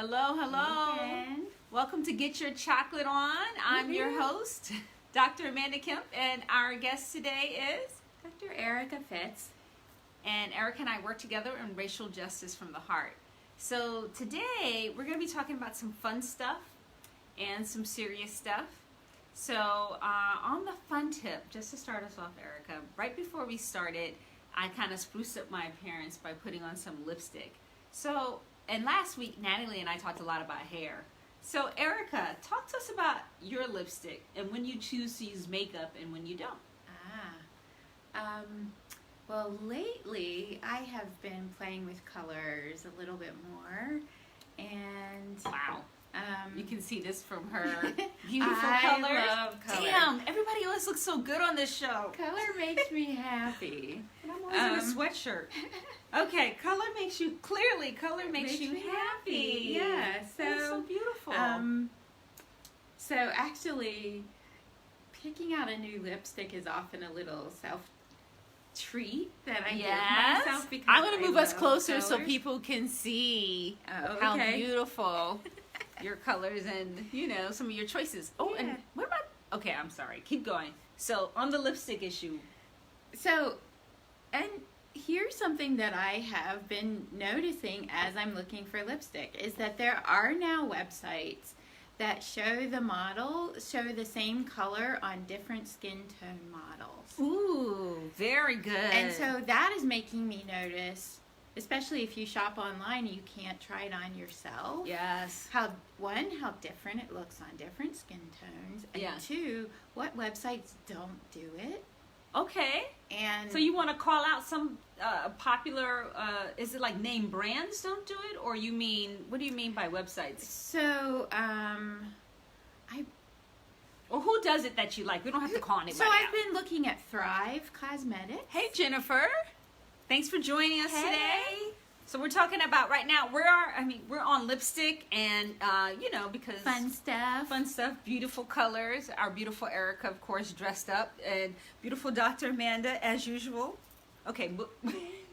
Hello, hello. Weekend. Welcome to Get Your Chocolate On. I'm your host, Dr. Amanda Kemp, and our guest today is Dr. Erika Fitz. And Erika and I work together in Racial Justice from the Heart. So today we're going to be talking about some fun stuff and some serious stuff. So on the fun tip, just to start us off, Erika, right before we started, I kind of spruced up my appearance by putting on some lipstick. So, and last week, Natalie and I talked a lot about hair. So, Erika, talk to us about your lipstick and when you choose to use makeup and when you don't. Well, lately I have been playing with colors a little bit more, and Wow. You can see this from her beautiful I colors. love color. Damn, everybody always looks so good on this show. Color makes me happy. And I'm always in a sweatshirt. Okay, color makes you makes you me happy. Yeah, That's so beautiful. So actually, picking out a new lipstick is often a little self-treat that I give myself because I'm going to move us love closer so colors. people can see Oh, how okay. beautiful your colors and, you know, some of your choices. Oh, Yeah. and what about... Okay, I'm sorry. Keep going. So, on the lipstick issue. So, and here's something that I have been noticing as I'm looking for lipstick is that there are now websites that show the same color on different skin tone models. Ooh, very good. And so that is making me notice, especially if you shop online, you can't try it on yourself. Yes. How different it looks on different skin tones, and Yeah. two, what websites don't do it. Okay. And So you want to call out some popular, is it like name brands don't do it? Or you mean, what do you mean by websites? so Or who does it that you like? We don't have to call anybody So I've out. been looking at Thrive Cosmetics. Hey, Jennifer. Thanks for joining us Hey. today. So we're talking about right now, we're on lipstick and, you know, because... Fun stuff. Beautiful colors. Our beautiful Erika, of course, dressed up. And beautiful Dr. Amanda, as usual. Okay.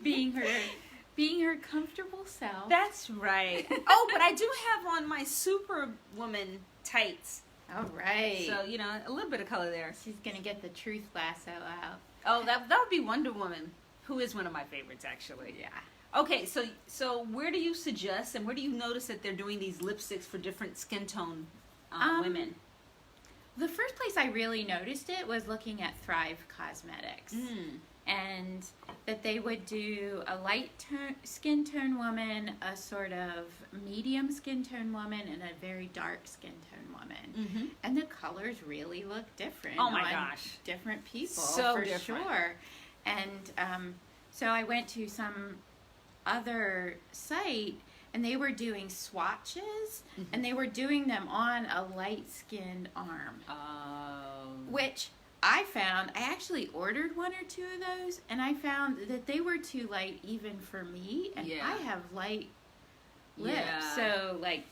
Being her comfortable self. That's right. Oh, but I do have on my Superwoman tights. All right. So, you know, a little bit of color there. She's gonna get the truth lasso out. Oh, that would be Wonder Woman, who is one of my favorites, actually. Yeah. Okay, so where do you suggest and where do you notice that they're doing these lipsticks for different skin tone women? The first place I really noticed it was looking at Thrive Cosmetics. And that they would do a light skin tone woman, a sort of medium skin tone woman, and a very dark skin tone woman. And the colors really look different. Oh my on gosh. different people, So for different. sure. And so I went to some other site, and they were doing swatches, and they were doing them on a light-skinned arm, which I actually ordered one or two of those, and I found that they were too light even for me, and Yeah. I have light lips, Yeah. so like,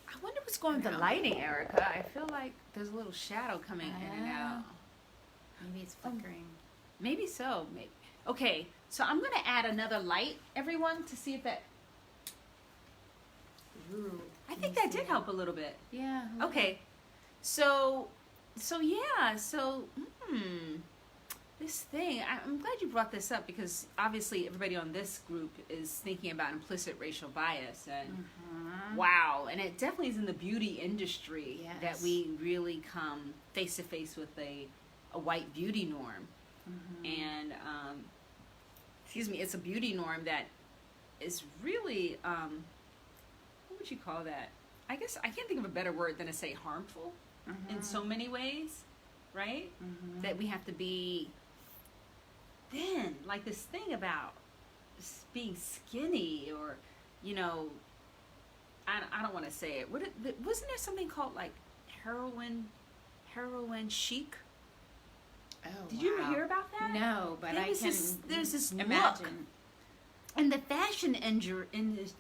I wonder what's going with the lighting, Erika. I feel like there's a little shadow coming in and out. Maybe it's flickering. Maybe so. Maybe. Okay, so I'm going to add another light, everyone, to see if that... Ooh, I think that did help a little bit. yeah. Okay, so yeah, this thing, I'm glad you brought this up because obviously everybody on this group is thinking about implicit racial bias and wow, and it definitely is in the beauty industry that Yes. we really come face to face with a white beauty norm. And it's a beauty norm that is really what would you call that? I guess I can't think of a better word than to say harmful in so many ways, right? That we have to be thin, like this thing about being skinny, or you know, I don't want to say it. Wasn't there something called like heroin chic? Oh, Did you ever hear about that? No, but There's this imagine. look in the fashion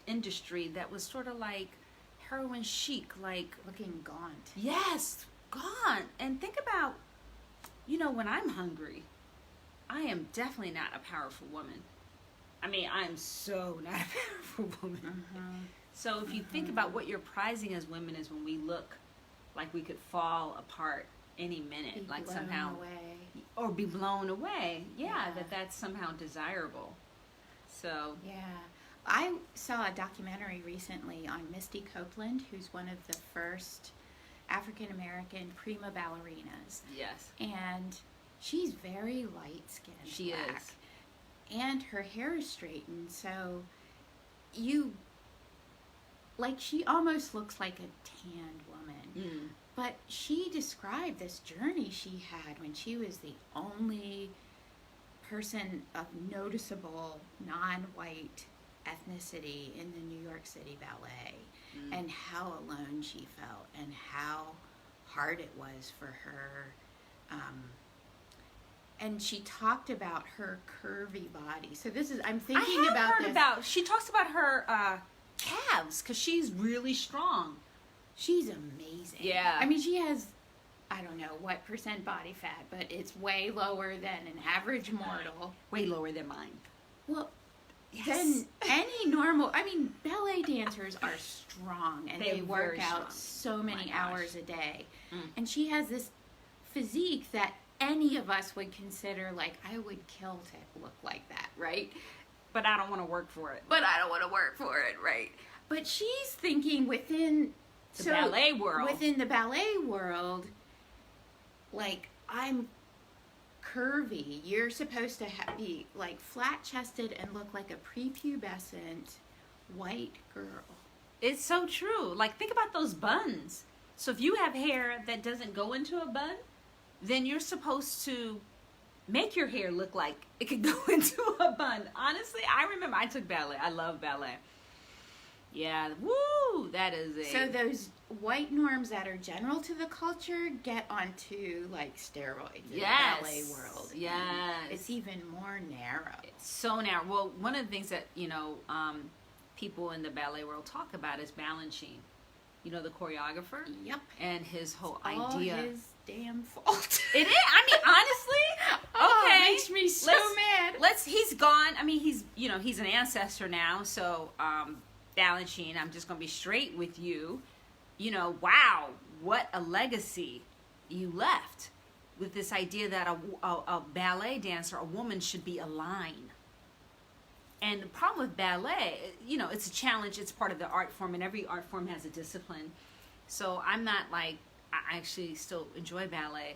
industry that was sort of like heroin chic, like Looking gaunt. yes, gone. And think about, you know, when I'm hungry, I am definitely not a powerful woman. I mean, I'm so not a powerful woman. So if you think about what you're prizing as women is when we look like we could fall apart any minute, Be like blown somehow, away. or be blown away. Yeah, Yeah. that's somehow desirable. So Yeah. I saw a documentary recently on Misty Copeland, who's one of the first African American prima ballerinas. yes, And she's very light-skinned. she black. is. And her hair is straightened, so she almost looks like a tanned woman. Mm. But she described this journey she had when she was the only person of noticeable non-white ethnicity in the New York City Ballet, and how alone she felt and how hard it was for her. And she talked about her curvy body. So this is, I'm thinking She talks about her calves because she's really strong. She's amazing. Yeah. I mean, she has, I don't know what percent body fat, but it's way lower than an average mortal. Way lower than mine. Well, Yes. than any normal, I mean, ballet dancers are strong and They're they work very out strong. so many My gosh. hours a day. Mm. And she has this physique that any of us would consider like, I would kill to look like that, right? But I don't want to work for it. But I don't want to work for it, right? But she's thinking within The ballet world. Within the ballet world, like, I'm curvy. You're supposed to be like flat-chested and look like a prepubescent white girl. It's so true. Like, think about those buns. So if you have hair that doesn't go into a bun, then you're supposed to make your hair look like it could go into a bun. Honestly, I remember I took ballet. I love ballet. Yeah, woo, that is a... So those white norms that are general to the culture get onto like steroids in Yes. the ballet world. And Yes. it's even more narrow. so narrow. Well, one of the things that, people in the ballet world talk about is Balanchine. You know, the choreographer? Yep. And his whole All idea. his damn fault. It is. I mean, honestly, Oh, okay. it makes me so mad. He's gone. I mean, he's an ancestor now. So, Balanchine, I'm just going to be straight with you. Wow, what a legacy you left with this idea that a ballet dancer, a woman, should be a line. And the problem with ballet, it's a challenge. It's part of the art form, and every art form has a discipline. So I'm not like, I actually still enjoy ballet.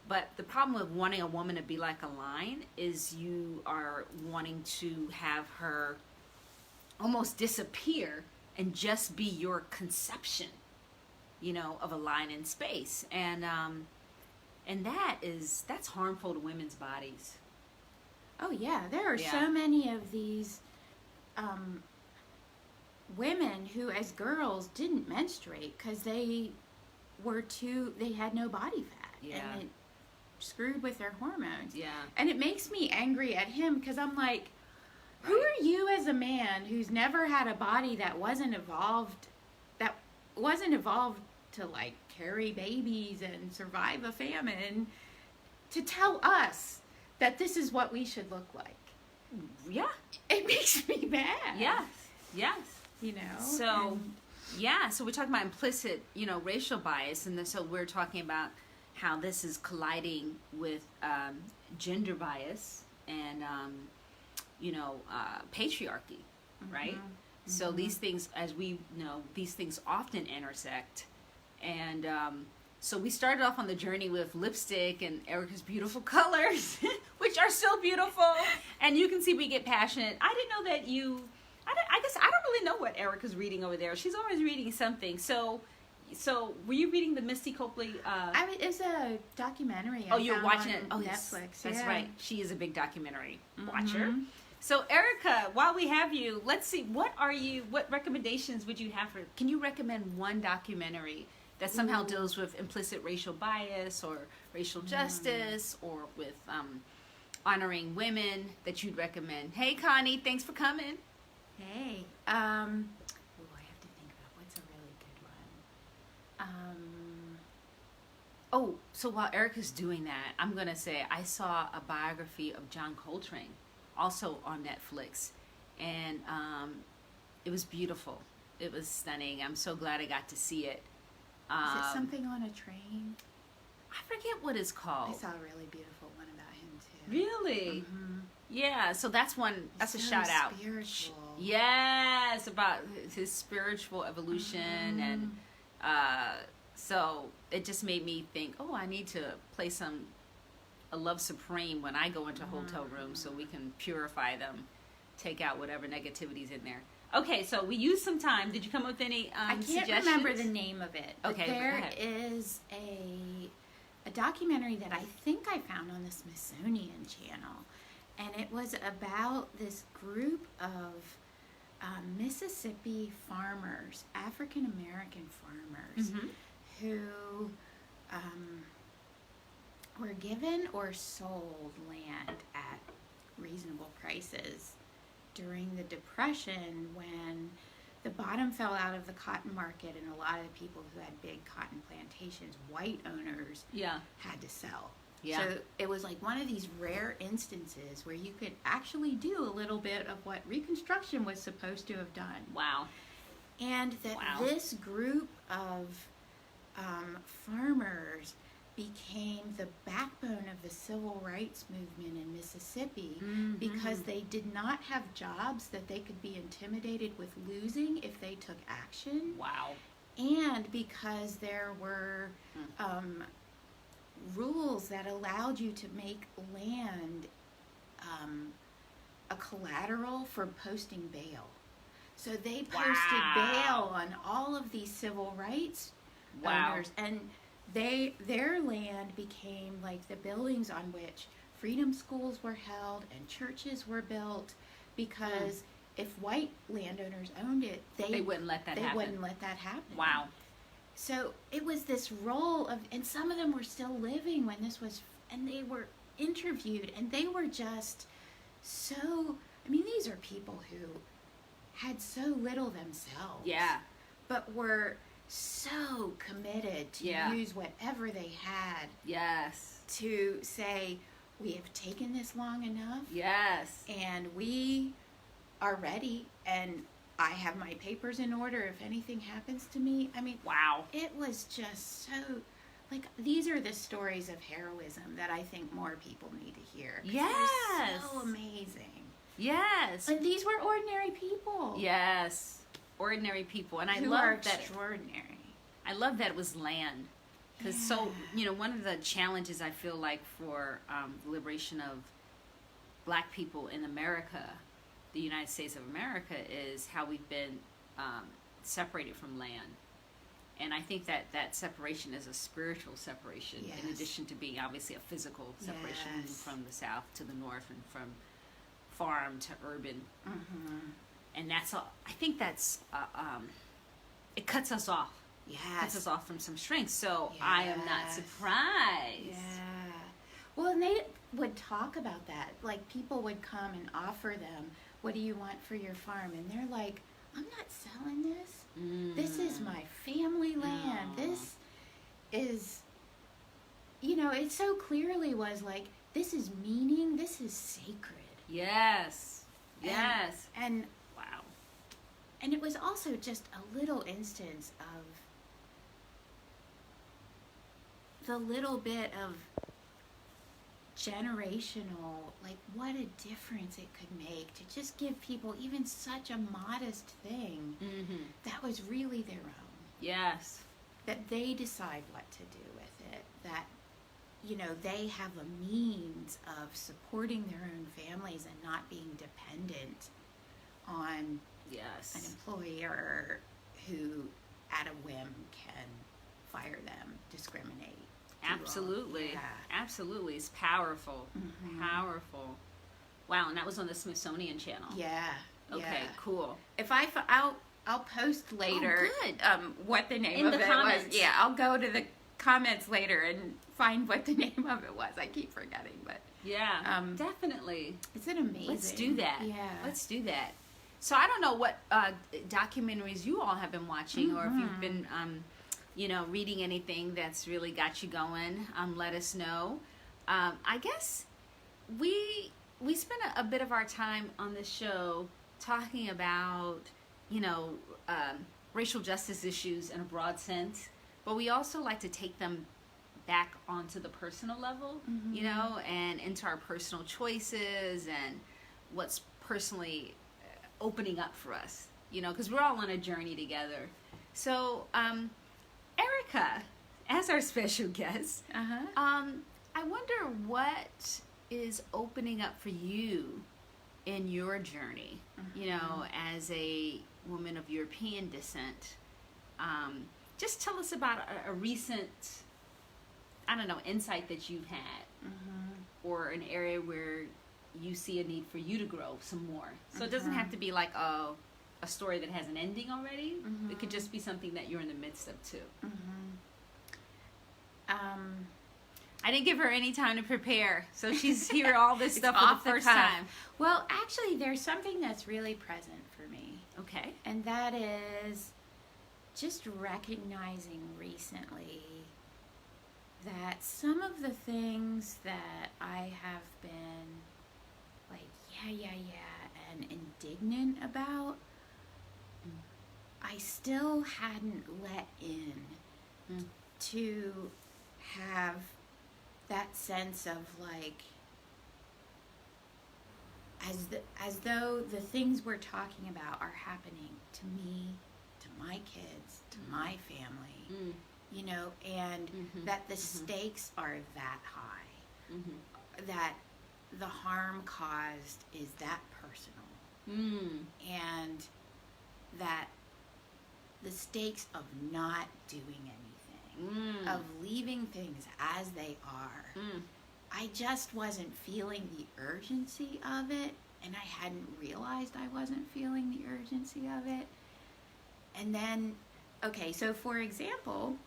But the problem with wanting a woman to be like a line is you are wanting to have her almost disappear and just be your conception, of a line in space. And that's harmful to women's bodies. Oh yeah, there are Yeah. so many of these women who, as girls, didn't menstruate because they had no body fat, Yeah. and it screwed with their hormones. Yeah. And it makes me angry at him because I'm like, who are you as a man who's never had a body that wasn't evolved to like carry babies and survive a famine, to tell us that this is what we should look like? Yeah. It makes me mad. Yes. So, and- so we're talking about implicit, racial bias, and so we're talking about how this is colliding with gender bias and, patriarchy, right? So these things, as we know, these things often intersect. And so we started off on the journey with lipstick and Erika's beautiful colors, which are still beautiful. And you can see we get passionate. I didn't know that I guess I don't really know what Erika's reading over there. She's always reading something. So were you reading the Misty Copeland? I mean, it's a documentary. Oh, you're watching it? On Oh, Netflix. That's yeah. right. She is a big documentary watcher. So, Erika, while we have you, let's see, what recommendations would you have can you recommend one documentary that somehow deals with implicit racial bias or racial justice or with honoring women that you'd recommend? Hey, Connie, thanks for coming. Hey. I have to think about what's a really good one. So while Erika's doing that, I'm going to say I saw a biography of John Coltrane, also on Netflix, and it was beautiful. It was stunning. I'm so glad I got to see it. Is it something on a train? I forget what it's called. I saw a really beautiful one about him too. Really? Mm-hmm. Yeah, so that's one. That's He's a so shout out. Spiritual. Yes, about his spiritual evolution, and so it just made me think, oh, I need to play a Love Supreme when I go into hotel rooms, so we can purify them, take out whatever negativity's in there. Okay, so we used some time. Did you come up with any I can't suggestions? remember the name of it. But Okay, there go ahead. is a documentary that I think I found on the Smithsonian Channel, and it was about this group of Mississippi farmers, African American farmers, who were given or sold land at reasonable prices during the Depression, when the bottom fell out of the cotton market and a lot of the people who had big cotton plantations, white owners, had to sell. Yeah. So it was like one of these rare instances where you could actually do a little bit of what Reconstruction was supposed to have done. Wow. And that this group of farmers became the backbone of the civil rights movement in Mississippi because they did not have jobs that they could be intimidated with losing if they took action. Wow. And because there were rules that allowed you to make land a collateral for posting bail. So they posted bail on all of these civil rights owners, and their land became like the buildings on which freedom schools were held and churches were built, because if white landowners owned it, they wouldn't let that happen. Wow. So it was this role of, and some of them were still living when this was, and they were interviewed, and they were just so, I mean, these are people who had so little themselves. Yeah. But were so committed to use whatever they had. Yes. To say, we have taken this long enough. Yes. And we are ready, and I have my papers in order if anything happens to me. I mean, it was just so, like, these are the stories of heroism that I think more people need to hear. Yes. They're so amazing. Yes. And these were ordinary people. Yes. Ordinary people. And I who love are that. Extraordinary. I love that it was land. Because so, one of the challenges I feel like for the liberation of Black people in America, the United States of America, is how we've been separated from land. And I think that separation is a spiritual separation, in addition to being obviously a physical separation from the south to the north and from farm to urban. And that's all. I think that's it cuts us off. Cuts us off from some strength. So I am not surprised. Well, and they would talk about that. Like, people would come and offer them, what do you want for your farm? And they're like, I'm not selling this. This is my family land. This is, it so clearly was like, this is meaning, this is sacred. Yes. And wow. And it was also just a little instance of the little bit of generational, like, what a difference it could make to just give people even such a modest thing that was really their own. Yes. That they decide what to do with it. That, they have a means of supporting their own families and not being dependent on an employer who, at a whim, can fire them, discriminate. Absolutely. Absolutely. It's powerful. Powerful. Wow, and that was on the Smithsonian Channel. Okay, cool. If I'll post later what the name of it was. Yeah, I'll go to the comments later and find what the name of it was. I keep forgetting, but definitely. It's an amazing. Let's do that. Yeah. Let's do that. So I don't know what documentaries you all have been watching, or if you've been reading anything that's really got you going, let us know. I guess we spent a bit of our time on this show talking about you know, racial justice issues in a broad sense, but we also like to take them back onto the personal level, you know, and into our personal choices and what's personally opening up for us, you know, because we're all on a journey together. So, Erika, as our special guest, I wonder what is opening up for you in your journey, you know, as a woman of European descent. Just tell us about a recent, I don't know, insight that you've had, or an area where you see a need for you to grow some more. So it doesn't have to be like a story that has an ending already. It could just be something that you're in the midst of too. I didn't give her any time to prepare, so she's hearing all this stuff for the first time. Well, actually, there's something that's really present for me. Okay. And that is just recognizing recently that some of the things that I have been like, yeah, and indignant about, I still hadn't let in to have that sense of like, as though the things we're talking about are happening to me, to my kids, to my family, you know, and that the stakes are that high, that the harm caused is that personal, and that the stakes of not doing anything, of leaving things as they are, I just wasn't feeling the urgency of it, and I hadn't realized I wasn't feeling the urgency of it. And then, okay, so for example,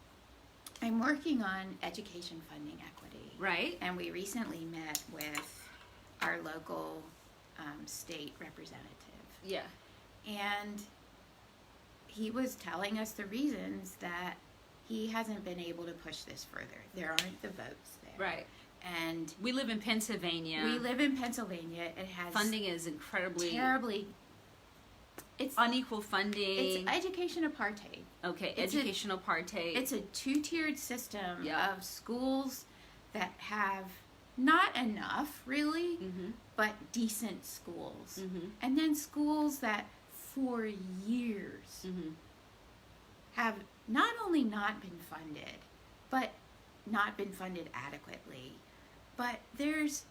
I'm working on education funding equity. Right. And we recently met with our local state representative. Yeah. And he was telling us the reasons that he hasn't been able to push this further. There aren't the votes there. Right. And we live in Pennsylvania. It has funding is incredibly terribly. It's unequal funding. It's education apartheid. Okay, educational apartheid. It's a two-tiered system of schools that have not enough, really, but decent schools. And then schools that for years have not only not been funded, but not been funded adequately. But there's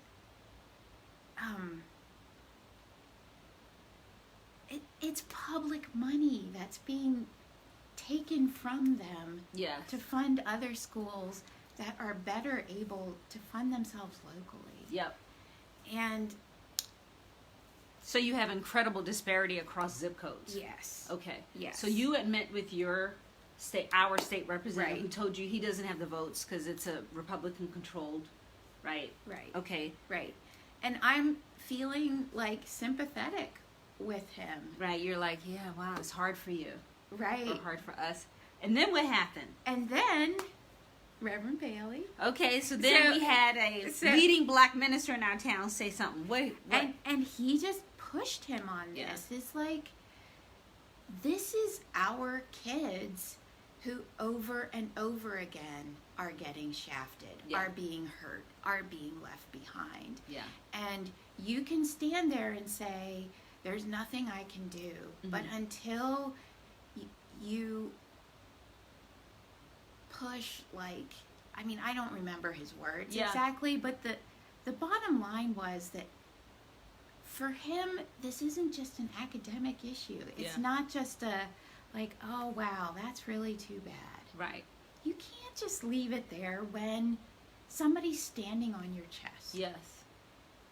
it's public money that's being taken from them to fund other schools that are better able to fund themselves locally. Yep. And so you have incredible disparity across zip codes. Yes. Okay. Yes. So you had met with our state representative, who told you he doesn't have the votes because it's a Republican controlled, right? Right. Okay. Right. And I'm feeling like sympathetic with him. Right. You're like, yeah, wow, it's hard for you. Right. Or hard for us. And then what happened? And then Reverend Bailey. Okay, so then we had a leading black minister in our town say something. What? And he just pushed him on this. It's like, this is our kids who over and over again are getting shafted, are being hurt, are being left behind. Yeah. And you can stand there and say, there's nothing I can do. But until you push, like, I mean, I don't remember his words exactly, but the bottom line was that for him, this isn't just an academic issue. It's not just a, like, oh, wow, that's really too bad. Right. You can't just leave it there when somebody's standing on your chest. Yes.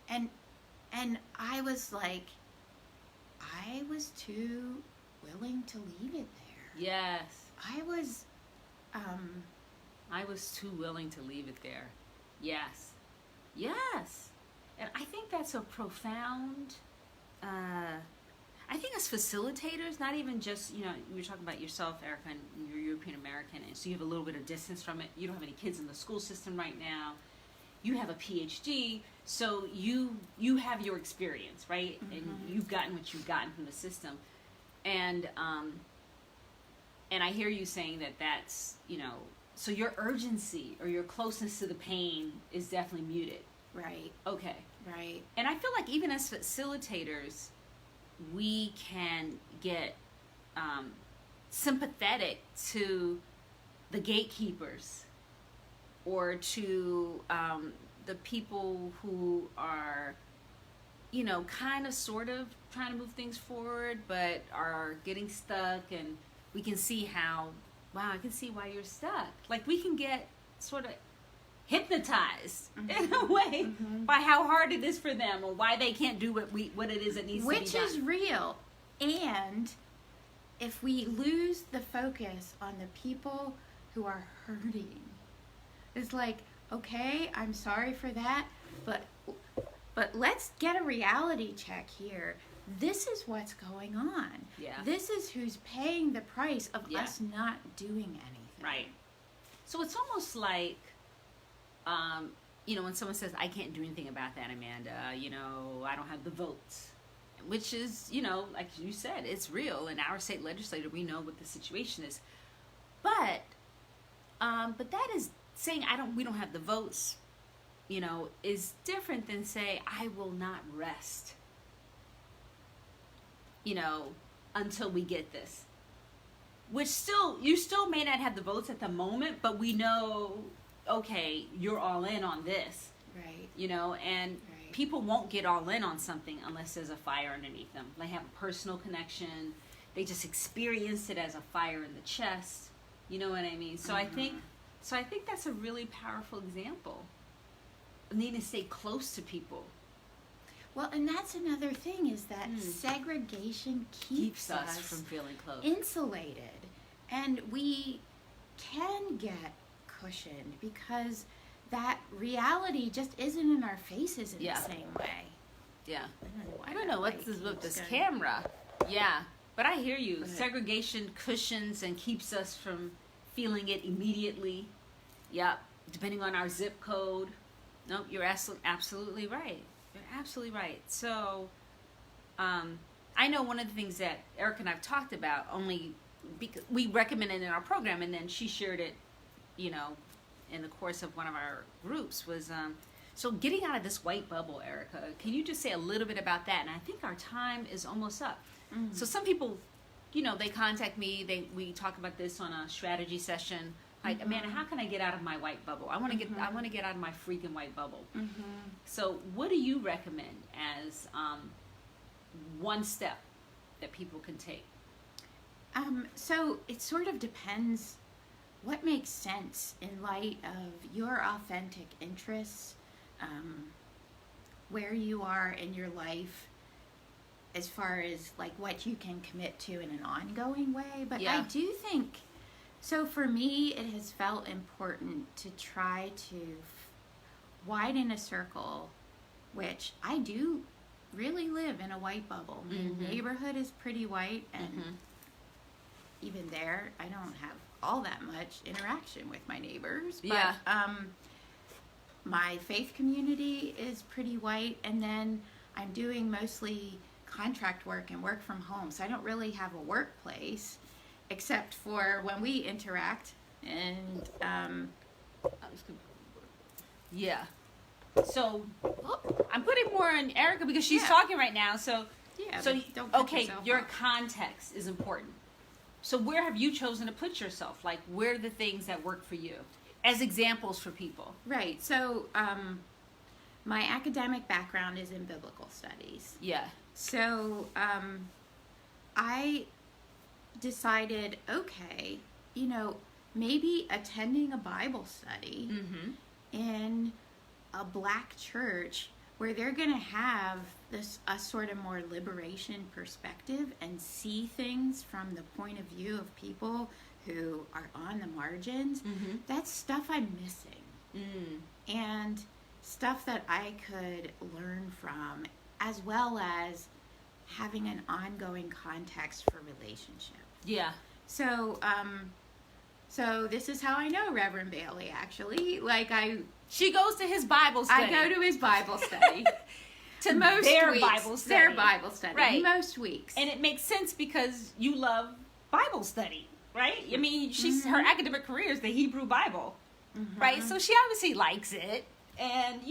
And I was like, I was too willing to leave it there. Yes. I was too willing to leave it there. Yes. Yes. And I think that's a profound, I think as facilitators, not even just, you were talking about yourself, Erika, and you're European American, and so you have a little bit of distance from it. You don't have any kids in the school system right now. You have a PhD, so you have your experience, right? And you've gotten what you've gotten from the system. And I hear you saying that that's, so your urgency or your closeness to the pain is definitely muted. Right. Okay. Right. And I feel like even as facilitators, we can get sympathetic to the gatekeepers or to the people who are, kind of sort of trying to move things forward, but are getting stuck. And we can see how, wow, I can see why you're stuck. Like, we can get sort of hypnotized in a way by how hard it is for them or why they can't do what it is that needs to be done. Which is real. And if we lose the focus on the people who are hurting, it's like, okay, I'm sorry for that, but let's get a reality check here. This is what's going on. Yeah. This is who's paying the price of us not doing anything. Right. So it's almost like, when someone says, I can't do anything about that, Amanda, I don't have the votes, which is, like you said, it's real. In our state legislature, we know what the situation is. But that is saying we don't have the votes, is different than say, I will not rest, until we get this. Which you still may not have the votes at the moment, but we know, okay, you're all in on this. Right. And people won't get all in on something unless there's a fire underneath them. They have a personal connection. They just experience it as a fire in the chest. You know what I mean? So I think that's a really powerful example. Needing to stay close to people. Well, and that's another thing is that segregation keeps us from feeling close, insulated, and we can get cushioned because that reality just isn't in our faces in the same way. Yeah. I don't know what's this with this camera. Yeah, but I hear you. Segregation cushions and keeps us from feeling it immediately. Yep. Depending on our zip code. Nope, you're absolutely right. You're absolutely right. So, I know one of the things that Erika and I've talked about, only because we recommended in our program, and then she shared it, in the course of one of our groups, was so getting out of this white bubble, Erika. Can you just say a little bit about that? And I think our time is almost up. So some people, they contact me. We talk about this on a strategy session. Like, Amanda, how can I get out of my white bubble? I want to get out of my freaking white bubble. So, what do you recommend as one step that people can take? So it sort of depends what makes sense in light of your authentic interests, where you are in your life, as far as like what you can commit to in an ongoing way. But I do think. So for me, it has felt important to try to widen a circle, which I do really live in a white bubble. My neighborhood is pretty white, and even there, I don't have all that much interaction with my neighbors. But, my faith community is pretty white, and then I'm doing mostly contract work and work from home, so I don't really have a workplace. Except for when we interact, and So I'm putting more on Erika because she's talking right now. So your context is important. So where have you chosen to put yourself? Like, where are the things that work for you as examples for people? Right. So my academic background is in biblical studies. Yeah. So I decided, okay, maybe attending a Bible study in a black church where they're going to have a sort of more liberation perspective and see things from the point of view of people who are on the margins. That's stuff I'm missing. And stuff that I could learn from, as well as having an ongoing context for relationship. Yeah. So, so this is how I know Reverend Bailey, actually. Like, she goes to his Bible study. I go to his Bible study. to most their weeks, Bible study. Their Bible study. Right. Most weeks. And it makes sense because you love Bible study, right? I mean, her academic career is the Hebrew Bible, right? So she obviously likes it, and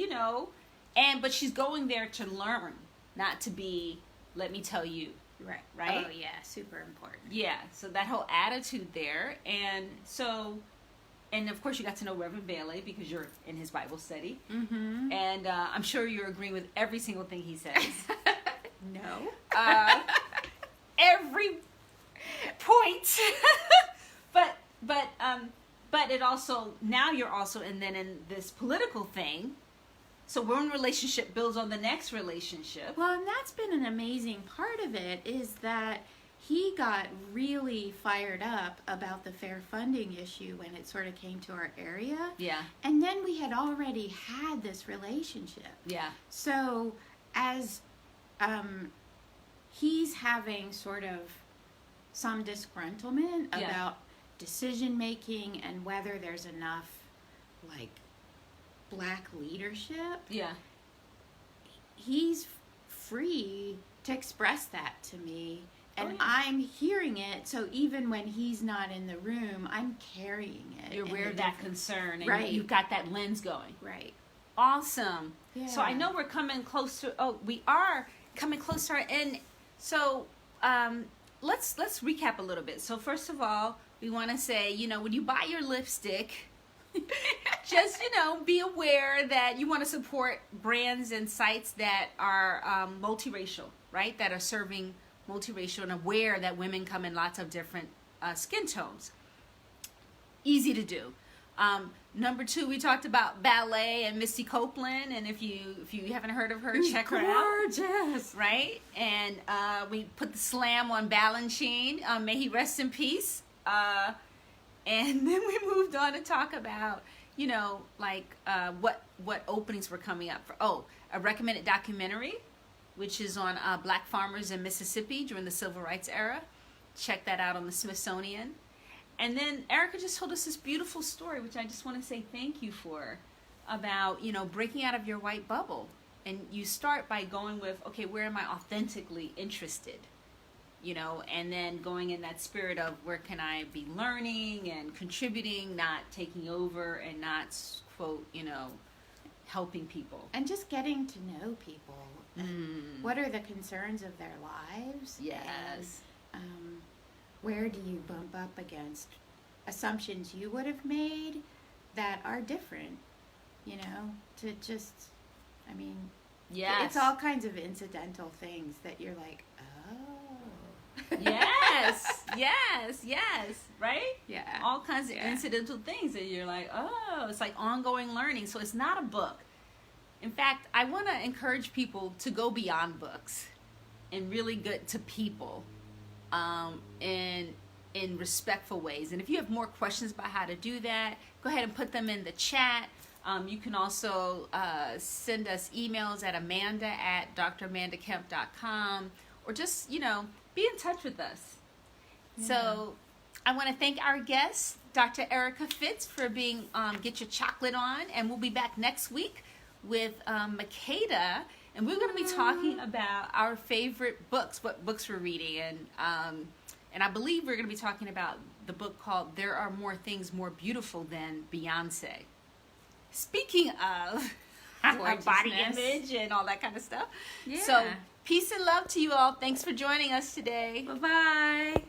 but she's going there to learn, not to be, let me tell you. Right? Oh, yeah, super important. Yeah, so that whole attitude there. And so, and of course you got to know Reverend Ballet because you're in his Bible study. Mm-hmm. And I'm sure you're agreeing with every single thing he says. No. Every point. but it also, now you're also, and then in this political thing, so one relationship builds on the next relationship. Well, and that's been an amazing part of it, is that he got really fired up about the fair funding issue when it sort of came to our area. Yeah. And then we had already had this relationship. Yeah. So as he's having sort of some disgruntlement about decision making and whether there's enough, like, Black leadership, he's free to express that to me, and I'm hearing it. So even when he's not in the room, I'm carrying it. You're aware of that concern, and you've got that lens going. Right. Awesome. Yeah. So I know we're coming close to. Oh, we are coming close to our end. So let's recap a little bit. So first of all, we want to say, when you buy your lipstick, just, be aware that you want to support brands and sites that are multiracial, right? That are serving multiracial, and aware that women come in lots of different skin tones. Easy to do. Number 2, we talked about Ballet and Misty Copeland, and if you haven't heard of her, check her out. Gorgeous, right? And we put the slam on Balanchine. May he rest in peace. And then we moved on to talk about, what openings were coming up for. A recommended documentary, which is on Black farmers in Mississippi during the Civil Rights era. Check that out on the Smithsonian. And then Erika just told us this beautiful story, which I just want to say thank you for, about, breaking out of your white bubble. And you start by going with, okay, where am I authentically interested? And then going in that spirit of where can I be learning and contributing, not taking over, and not, quote, helping people. And just getting to know people. And what are the concerns of their lives? Yes. And, where do you bump up against assumptions you would have made that are different? To just, yes. It's all kinds of incidental things that you're like, oh. yes, right? Yeah. All kinds of incidental things that you're like, oh, it's like ongoing learning. So it's not a book. In fact, I want to encourage people to go beyond books and really get to people in respectful ways. And if you have more questions about how to do that, go ahead and put them in the chat. You can also send us emails at amanda@dramandakemp.com, or just, be in touch with us. Yeah. So I want to thank our guest, Dr. Erika Fitz, for being Get Your Chocolate On. And we'll be back next week with Makeda. And we're going to be talking about our favorite books, what books we're reading. And I believe we're going to be talking about the book called There Are More Things More Beautiful Than Beyonce. Speaking of body image and all that kind of stuff. Yeah. So peace and love to you all. Thanks for joining us today. Bye-bye.